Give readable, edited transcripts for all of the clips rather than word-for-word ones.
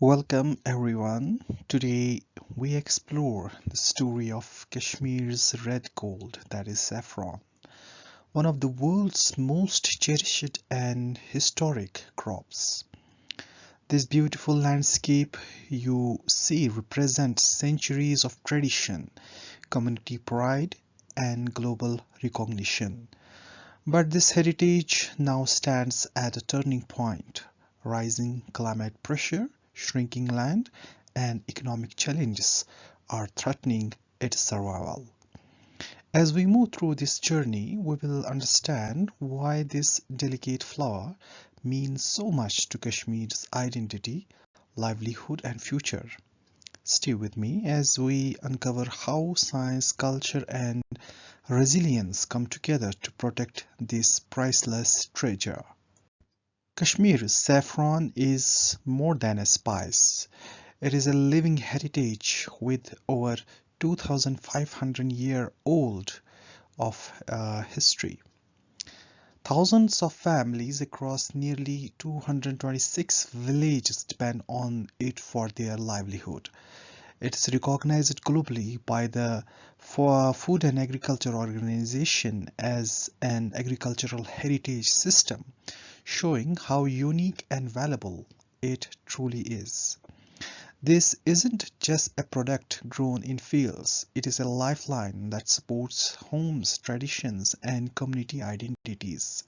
Welcome everyone. Today we explore the story of Kashmir's red gold, that is saffron, one of the world's most cherished and historic crops. This beautiful landscape you see represents centuries of tradition, community pride, and global recognition. But this heritage now stands at a turning point. Rising climate pressure, shrinking land, and economic challenges are threatening its survival. As we move through this journey, we will understand why this delicate flower means so much to Kashmir's identity, livelihood, and future. Stay with me as we uncover how science, culture, and resilience come together to protect this priceless treasure. Kashmir's saffron is more than a spice. It is a living heritage with over 2,500 year old of history. Thousands of families across nearly 226 villages depend on it for their livelihood. It is recognized globally by the Food and Agriculture Organization as an agricultural heritage system, showing how unique and valuable it truly is. This isn't just a product grown in fields, it is a lifeline that supports homes, traditions, and community identities.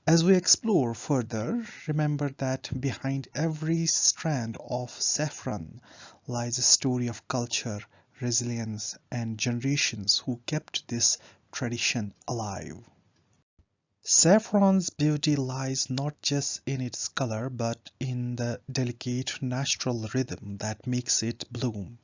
As we explore further, remember that behind every strand of saffron lies a story of culture, resilience, and generations who kept this tradition alive. Saffron's beauty lies not just in its color but in the delicate natural rhythm that makes it bloom.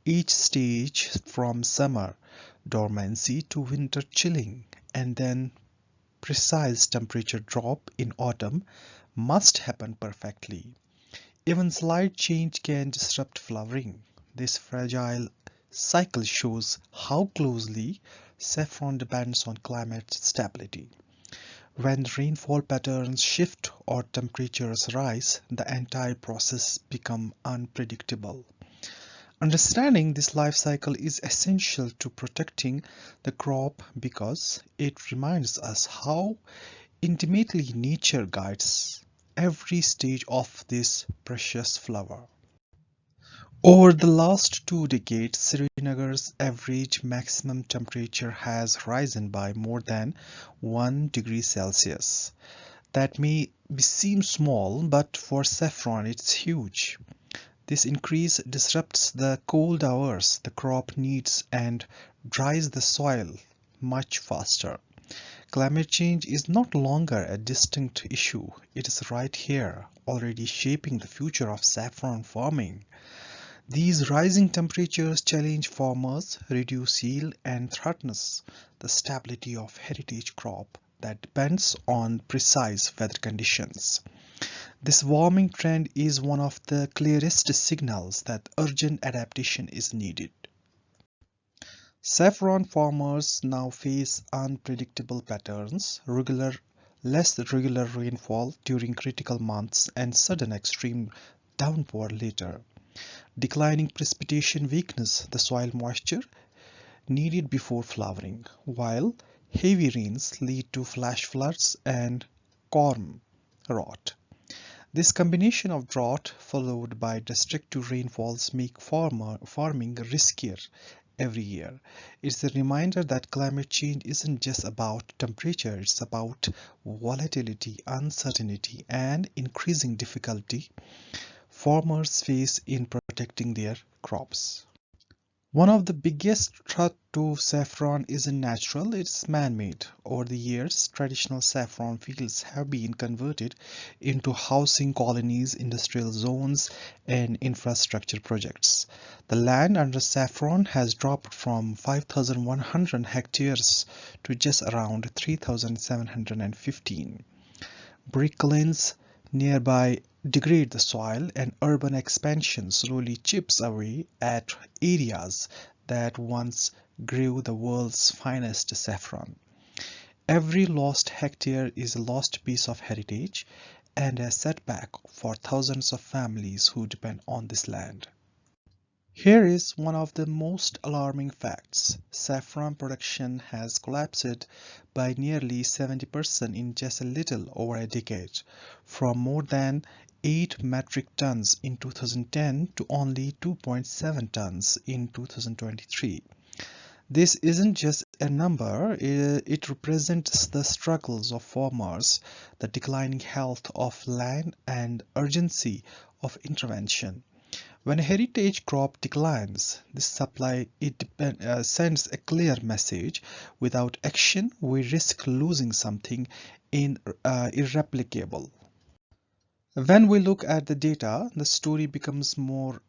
Each stage, from summer dormancy to winter chilling, and then precise temperature drop in autumn, must happen perfectly. Even slight change can disrupt flowering. This fragile cycle shows how closely saffron depends on climate stability. When rainfall patterns shift or temperatures rise, the entire process becomes unpredictable. Understanding this life cycle is essential to protecting the crop because it reminds us how intimately nature guides every stage of this precious flower. Over the last 2 decades, Srinagar's average maximum temperature has risen by more than 1 degree Celsius. That may seem small, but for saffron it's huge. This increase disrupts the cold hours the crop needs and dries the soil much faster. Climate change is not longer a distinct issue, it is right here, already shaping the future of saffron farming. These rising temperatures challenge farmers, reduce yield, and threatens the stability of heritage crop that depends on precise weather conditions. This warming trend is one of the clearest signals that urgent adaptation is needed. Saffron farmers now face unpredictable patterns, less regular rainfall during critical months, and sudden extreme downpour later. Declining precipitation weakens the soil moisture needed before flowering, while heavy rains lead to flash floods and corn rot. This combination of drought followed by destructive rainfalls make farming riskier every year. It's a reminder that climate change isn't just about temperature, it's about volatility, uncertainty, and increasing difficulty farmers face in protecting their crops. One of the biggest threats to saffron isn't natural, it's man-made. Over the years, traditional saffron fields have been converted into housing colonies, industrial zones, and infrastructure projects. The land under saffron has dropped from 5,100 hectares to just around 3,715. Bricklands nearby degrade the soil, and urban expansion slowly chips away at areas that once grew the world's finest saffron. Every lost hectare is a lost piece of heritage, and a setback for thousands of families who depend on this land. Here is one of the most alarming facts. Saffron production has collapsed by nearly 70% in just a little over a decade, from more than 8 metric tons in 2010 to only 2.7 tons in 2023. This isn't just a number, it represents the struggles of farmers, the declining health of land, and urgency of intervention. When a heritage crop declines, this supply sends a clear message. Without action, we risk losing something irreplicable. When we look at the data, the story becomes more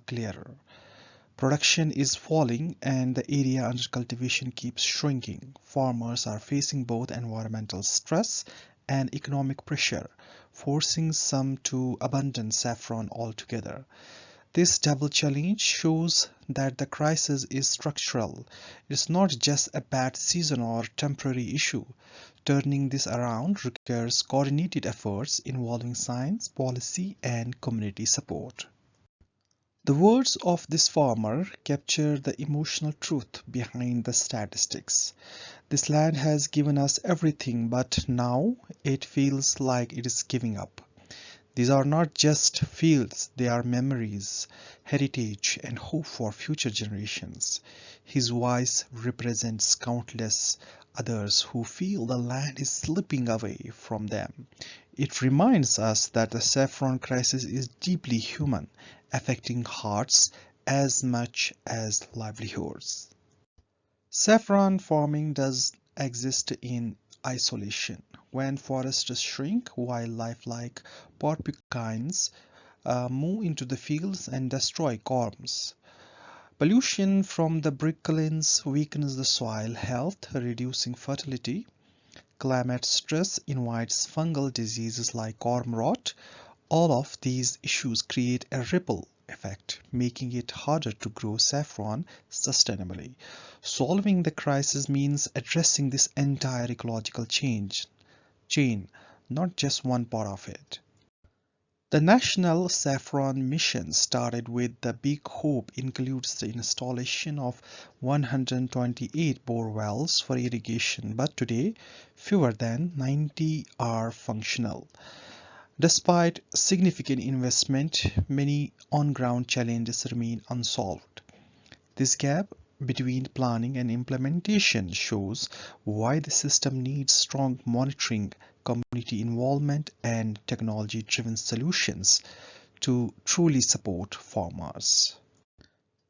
clearer. Production is falling and the area under cultivation keeps shrinking. Farmers are facing both environmental stress and economic pressure, forcing some to abandon saffron altogether. This double challenge shows that the crisis is structural. It's not just a bad season or temporary issue. Turning this around requires coordinated efforts involving science, policy, and community support. The words of this farmer capture the emotional truth behind the statistics. This land has given us everything, but now it feels like it is giving up. These are not just fields, they are memories, heritage, and hope for future generations. His voice represents countless others who feel the land is slipping away from them. It reminds us that the saffron crisis is deeply human, affecting hearts as much as livelihoods. Saffron farming does exist in isolation. When forests shrink, wildlife like porcupines move into the fields and destroy corms. Pollution from the brick kilns weakens the soil health, reducing fertility. Climate stress invites fungal diseases like corm rot. All of these issues create a ripple effect, making it harder to grow saffron sustainably. Solving the crisis means addressing this entire ecological chain, not just one part of it. The National Saffron Mission started with the big hope includes the installation of 128 bore wells for irrigation, but today fewer than 90 are functional. Despite significant investment, many on-ground challenges remain unsolved. This gap between planning and implementation shows why the system needs strong monitoring, community involvement, and technology-driven solutions to truly support farmers.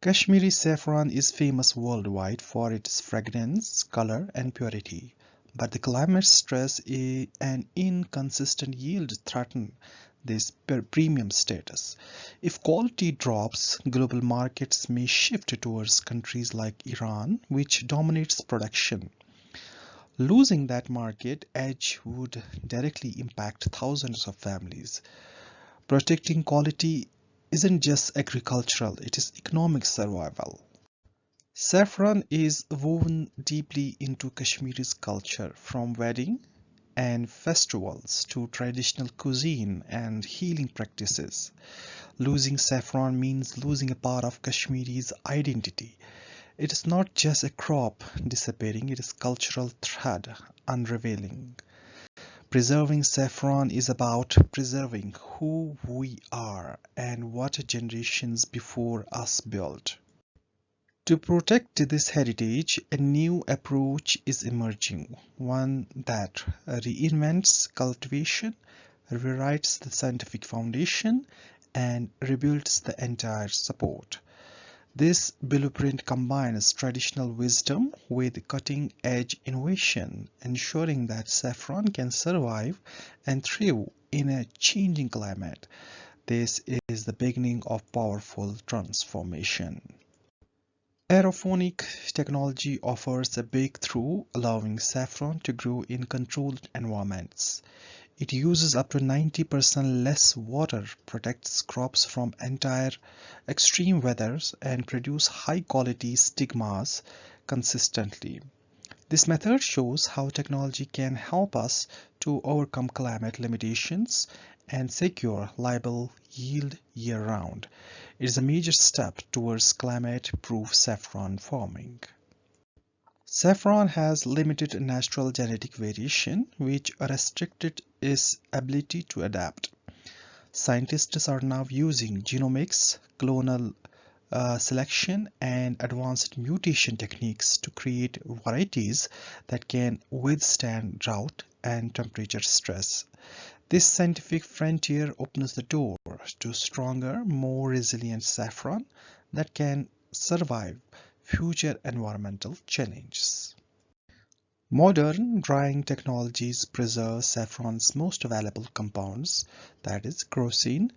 Kashmiri saffron is famous worldwide for its fragrance, color, and purity. But the climate stress and inconsistent yield threaten this premium status. If quality drops, global markets may shift towards countries like Iran, which dominates production. Losing that market edge would directly impact thousands of families. Protecting quality isn't just agricultural, it is economic survival. Saffron is woven deeply into Kashmiri's culture, from wedding and festivals to traditional cuisine and healing practices. Losing saffron means losing a part of Kashmiri's identity. It is not just a crop disappearing, it is cultural thread unraveling. Preserving saffron is about preserving who we are and what generations before us built. To protect this heritage, a new approach is emerging, one that reinvents cultivation, rewrites the scientific foundation, and rebuilds the entire support. This blueprint combines traditional wisdom with cutting-edge innovation, ensuring that saffron can survive and thrive in a changing climate. This is the beginning of powerful transformation. Aeroponic technology offers a breakthrough, allowing saffron to grow in controlled environments. It uses up to 90% less water, protects crops from entire extreme weathers, and produces high-quality stigmas consistently. This method shows how technology can help us to overcome climate limitations and secure reliable yield year-round. It is a major step towards climate-proof saffron farming. Saffron has limited natural genetic variation, which restricted its ability to adapt. Scientists are now using genomics, clonal selection, and advanced mutation techniques to create varieties that can withstand drought and temperature stress. This scientific frontier opens the door to stronger, more resilient saffron that can survive future environmental challenges. Modern drying technologies preserve saffron's most valuable compounds, that is, crocin,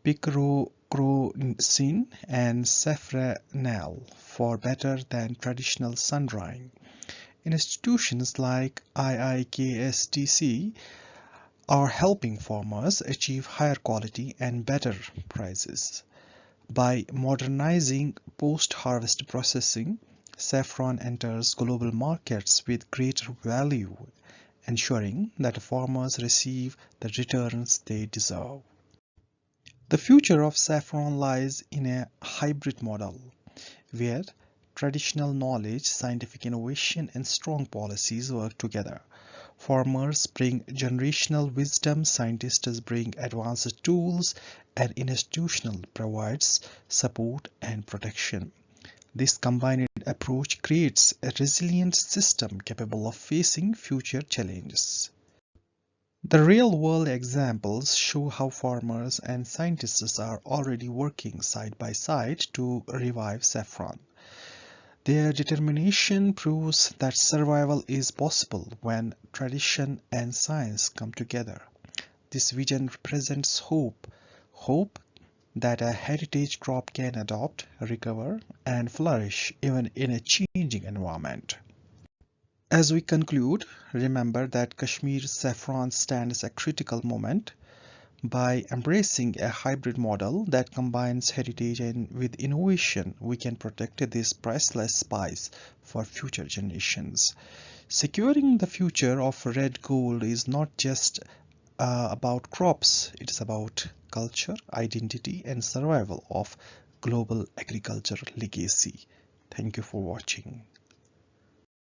picrocrocin, and safranal, for better than traditional sun drying. Institutions like IIKSTC are helping farmers achieve higher quality and better prices. By modernizing post-harvest processing, saffron enters global markets with greater value, ensuring that farmers receive the returns they deserve. The future of saffron lies in a hybrid model, where traditional knowledge, scientific innovation, and strong policies work together. Farmers bring generational wisdom, scientists bring advanced tools, and institutional provides support and protection. This combined approach creates a resilient system capable of facing future challenges. The real-world examples show how farmers and scientists are already working side by side to revive saffron. Their determination proves that survival is possible when tradition and science come together. This vision represents hope that a heritage crop can adapt, recover, and flourish even in a changing environment. As we conclude, remember that Kashmir's saffron stands a critical moment. By embracing a hybrid model that combines heritage and with innovation, we can protect this priceless spice for future generations. Securing the future of red gold is not just about crops, it's about culture, identity, and survival of global agricultural legacy. Thank you for watching.